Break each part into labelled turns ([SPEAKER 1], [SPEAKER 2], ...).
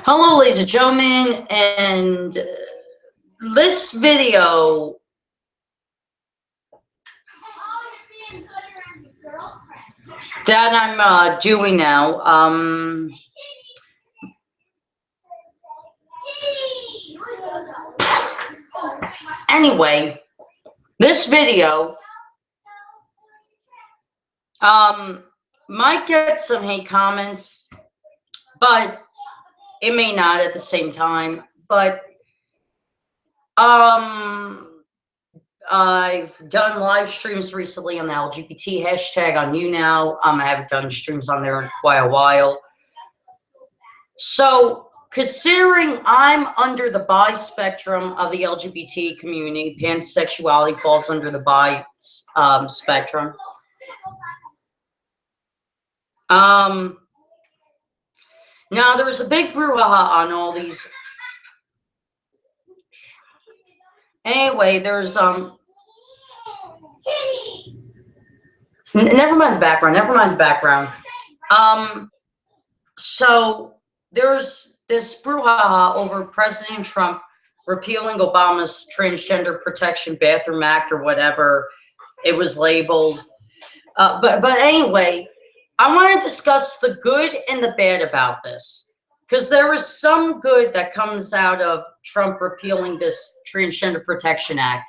[SPEAKER 1] Hello, ladies and gentlemen, and this video that I'm doing now, anyway, this video might get some hate comments, but it may not at the same time. But I've done live streams recently on the LGBT hashtag on YouNow. I haven't done streams on there in quite a while. So, considering I'm under the bi spectrum of the LGBT community, pansexuality falls under the bi spectrum. Now there was a big brouhaha on all these. Anyway, there's never mind the background. So there's this brouhaha over President Trump repealing Obama's Transgender Protection Bathroom Act, or whatever it was labeled. But anyway, I want to discuss the good and the bad about this, because there is some good that comes out of Trump repealing this Transgender Protection Act.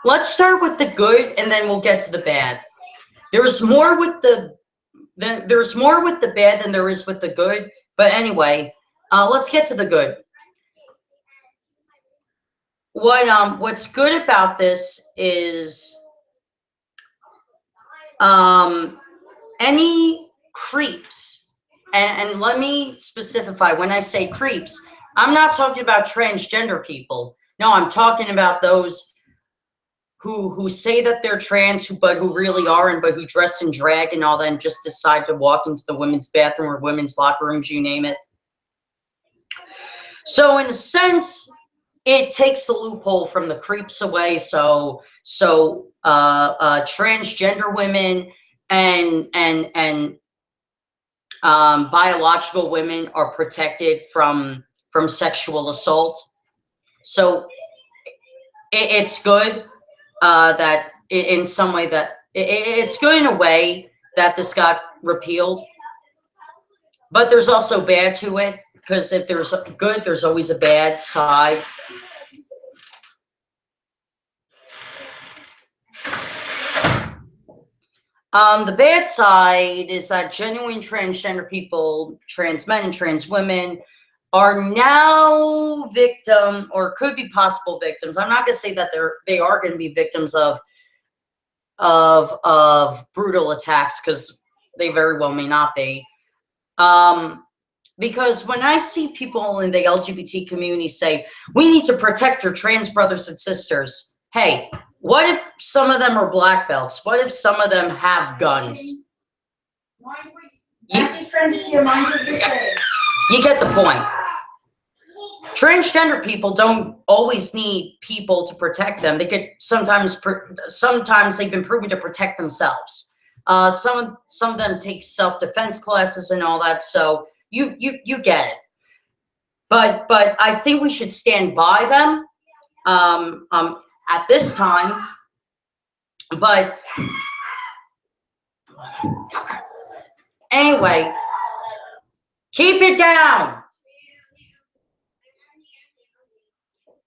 [SPEAKER 1] Let's start with the good, and then we'll get to the bad. There's more with the bad than there is with the good. But anyway, let's get to the good. What's good about this is any creeps, and let me specify, when I say creeps, I'm not talking about transgender people. No, I'm talking about those who say that they're trans, but who really aren't, but who dress in drag and all that, and just decide to walk into the women's bathroom or women's locker rooms, you name it. So in a sense, it takes the loophole from the creeps away. So transgender women and biological women are protected from sexual assault. So it's good that in some way that it's good in a way that this got repealed. But there's also bad to it, because if there's good, there's always a bad side. The bad side is that genuine transgender people, trans men and trans women, are now victim, or could be possible victims. I'm not going to say that they are going to be victims of brutal attacks, because they very well may not be. Because when I see people in the LGBT community say, we need to protect your trans brothers and sisters, hey, what if some of them are black belts? What if some of them have guns? You get the point. Transgender people don't always need people to protect them. They could sometimes they've been proven to protect themselves. Some of them take self-defense classes and all that. So you get it. But I think we should stand by them at this time. But anyway, keep it down.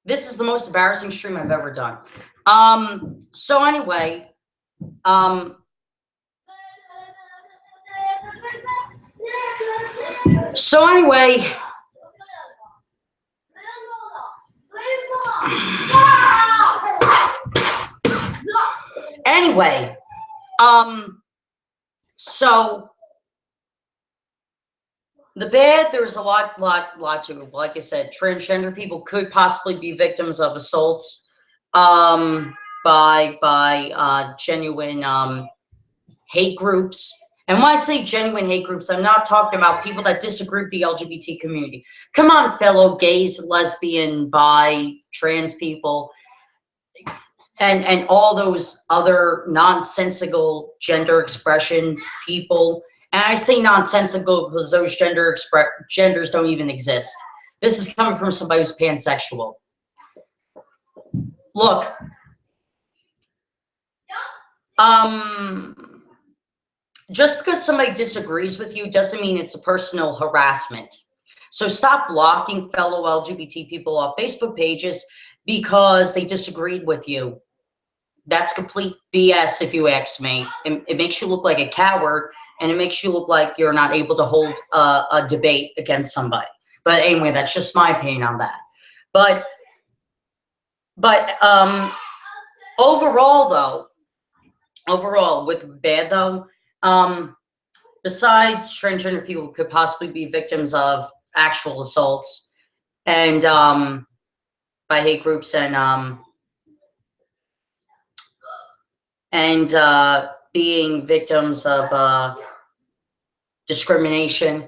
[SPEAKER 1] This is the most embarrassing stream I've ever done. So anyway, so the bad, there's a lot to it. Like I said, transgender people could possibly be victims of assaults by genuine hate groups. And when I say genuine hate groups, I'm not talking about people that disagree with the LGBT community. Come on, fellow gays, lesbian, bi, trans people. and all those other nonsensical gender expression people. And I say nonsensical because those genders don't even exist. This is coming from somebody who's pansexual. Look, just because somebody disagrees with you doesn't mean it's a personal harassment. So stop blocking fellow LGBT people off Facebook pages because they disagreed with you. That's complete BS if you ask me. It makes you look like a coward, and it makes you look like you're not able to hold a debate against somebody. But anyway, that's just my opinion on that. But overall, with bad though, besides transgender people could possibly be victims of actual assaults and by hate groups and being victims of discrimination.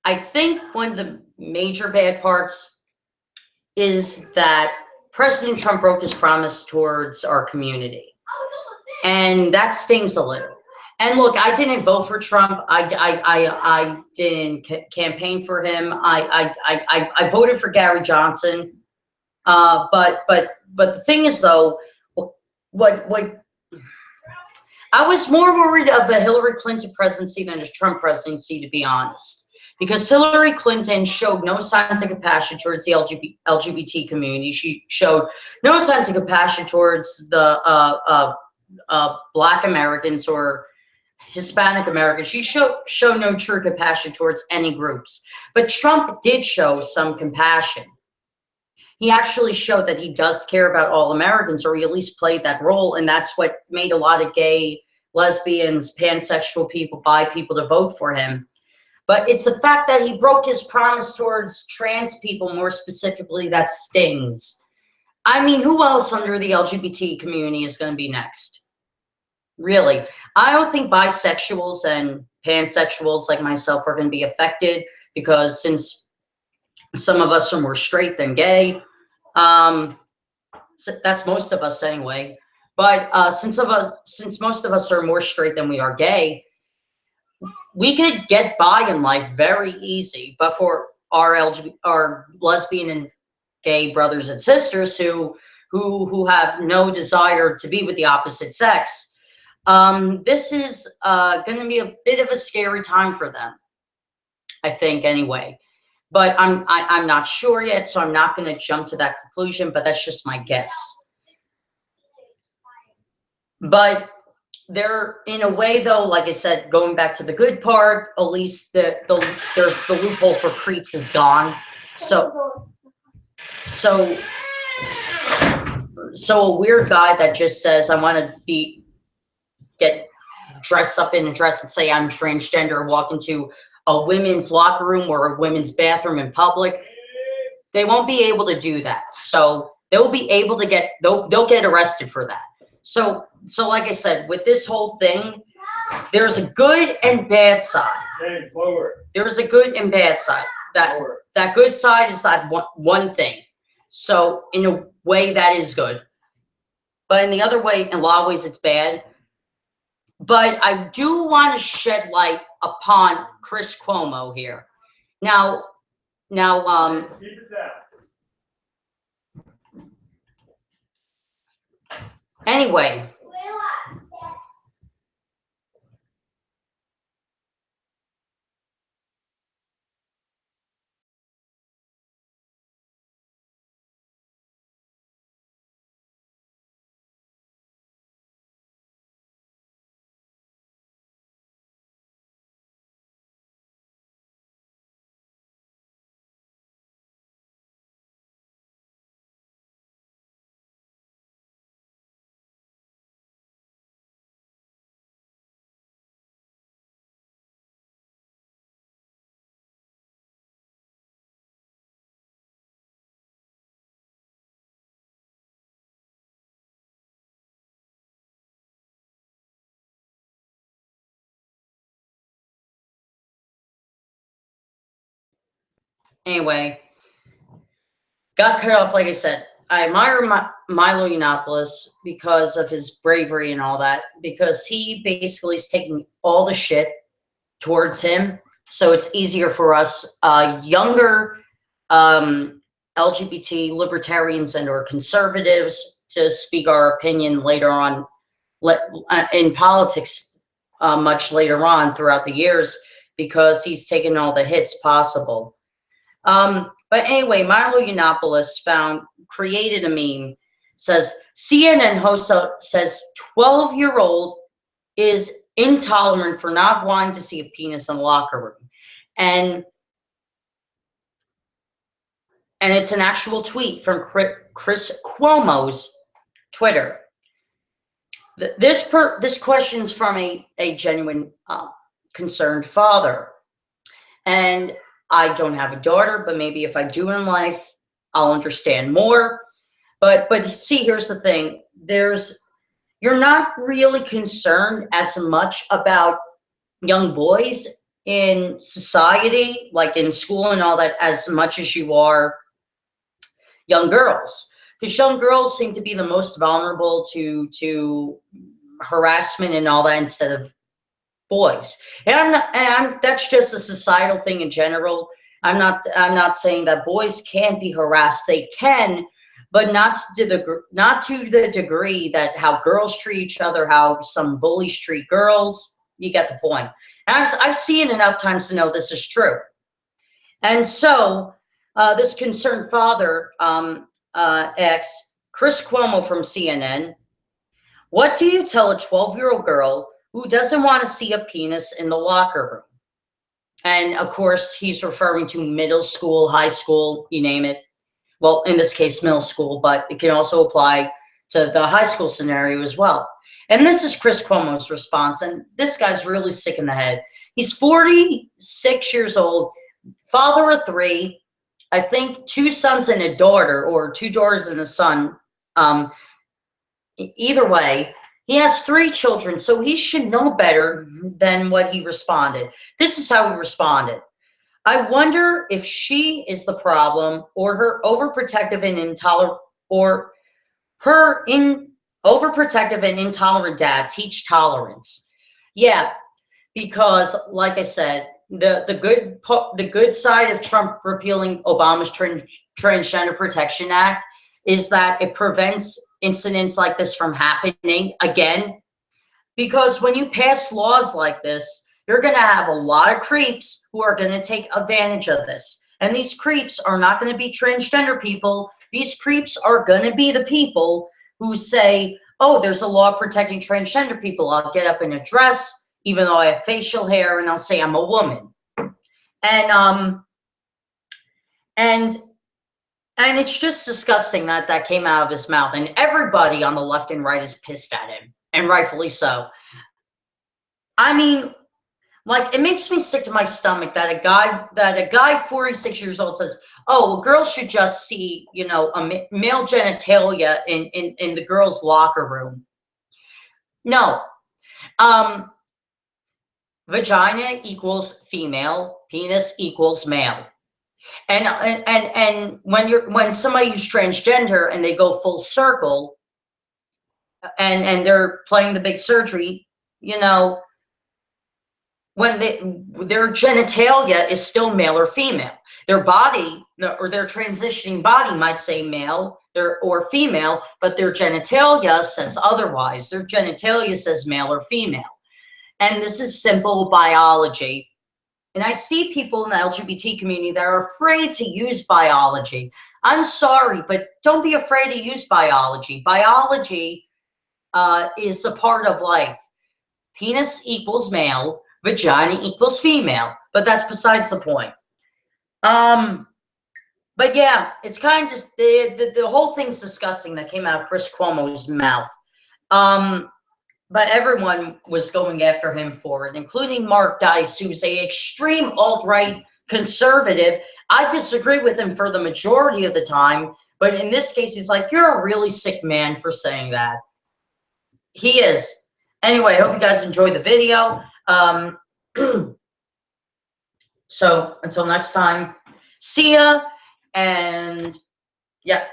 [SPEAKER 1] I think one of the major bad parts is that President Trump broke his promise towards our community. And that stings a little. And look, I didn't vote for Trump. I didn't campaign for him. I voted for Gary Johnson. But the thing is, though, what I was more worried of a Hillary Clinton presidency than a Trump presidency, to be honest. Because Hillary Clinton showed no signs of compassion towards the LGBT community. She showed no signs of compassion towards the Black Americans or Hispanic Americans. She showed no true compassion towards any groups. But Trump did show some compassion. He actually showed that he does care about all Americans, or he at least played that role, and that's what made a lot of gay, lesbians, pansexual people, bi people to vote for him. But it's the fact that he broke his promise towards trans people, more specifically, that stings. I mean, who else under the LGBT community is going to be next? Really? I don't think bisexuals and pansexuals like myself are going to be affected, because since some of us are more straight than gay, so that's most of us anyway. But since most of us are more straight than we are gay, we could get by in life very easy. But for our lesbian and gay brothers and sisters who have no desire to be with the opposite sex, this is going to be a bit of a scary time for them, I think, anyway. But I'm not sure yet, so I'm not going to jump to that conclusion, but that's just my guess. But there, in a way, though, like I said, going back to the good part, at least there's the loophole for creeps is gone. So a weird guy that just says, I want to get dressed up in a dress and say I'm transgender, walk into a women's locker room or a women's bathroom in public, they won't be able to do that. So they'll be able to they'll get arrested for that. So like I said, with this whole thing, there's a good and bad side. There's a good and bad side. That good side is that one thing. So in a way, that is good. But in the other way, in a lot of ways, it's bad. But I do want to shed light upon Chris Cuomo here. Now, anyway. Anyway, got cut off, like I said. I admire Milo Yiannopoulos because of his bravery and all that, because he basically is taking all the shit towards him. So it's easier for us younger LGBT libertarians and or conservatives to speak our opinion later on in politics much later on throughout the years, because he's taken all the hits possible. But anyway, Milo Yiannopoulos created a meme, says CNN host says 12-year-old is intolerant for not wanting to see a penis in the locker room. And it's an actual tweet from Chris Cuomo's Twitter. This question's from a genuine concerned father. And I don't have a daughter, but maybe if I do in life, I'll understand more. But see, here's the thing. You're not really concerned as much about young boys in society, like in school and all that, as much as you are young girls. Because young girls seem to be the most vulnerable to harassment and all that instead of boys. And that's just a societal thing in general. I'm not saying that boys can't be harassed. They can, but not to the degree that how girls treat each other, how some bullies treat girls. You get the point. And I've seen enough times to know this is true. And so this concerned father asks Chris Cuomo from CNN, what do you tell a 12-year-old girl who doesn't want to see a penis in the locker room? And of course, he's referring to middle school, high school, you name it. Well, in this case, middle school, but it can also apply to the high school scenario as well. And this is Chris Cuomo's response. And this guy's really sick in the head. He's 46 years old, father of 3, I think 2 sons and a daughter, or 2 daughters and a son. Either way, he has 3 children, so he should know better than what he responded. This is how he responded. I wonder if she is the problem, or her overprotective and intolerant, or her overprotective and intolerant dad teach tolerance. Yeah, because like I said, the good side of Trump repealing Obama's Transgender Protection Act is that it prevents incidents like this from happening again. Because when you pass laws like this, you're going to have a lot of creeps who are going to take advantage of this. And these creeps are not going to be transgender people. These creeps are going to be the people who say, oh, there's a law protecting transgender people. I'll get up in a dress, even though I have facial hair, and I'll say I'm a woman. And it's just disgusting that came out of his mouth. And everybody on the left and right is pissed at him, and rightfully so. I mean, like, it makes me sick to my stomach that a guy 46 years old says, oh, well, girls should just see, you know, a male genitalia in the girls' locker room. No. Vagina equals female, penis equals male. And when somebody who's transgender and they go full circle and they're playing the big surgery, you know, when their genitalia is still male or female. Their body or their transitioning body might say male or female, but their genitalia says otherwise. Their genitalia says male or female. And this is simple biology. And I see people in the LGBT community that are afraid to use biology. I'm sorry, but don't be afraid to use biology. Biology is a part of life. Penis equals male, vagina equals female, but that's besides the point. But yeah, it's kind of just, the whole thing's disgusting that came out of Chris Cuomo's mouth. But everyone was going after him for it, including Mark Dice, who's an extreme alt-right conservative. I disagree with him for the majority of the time, but in this case, he's like, you're a really sick man for saying that. He is. Anyway, I hope you guys enjoyed the video. So until next time, see ya, and yeah.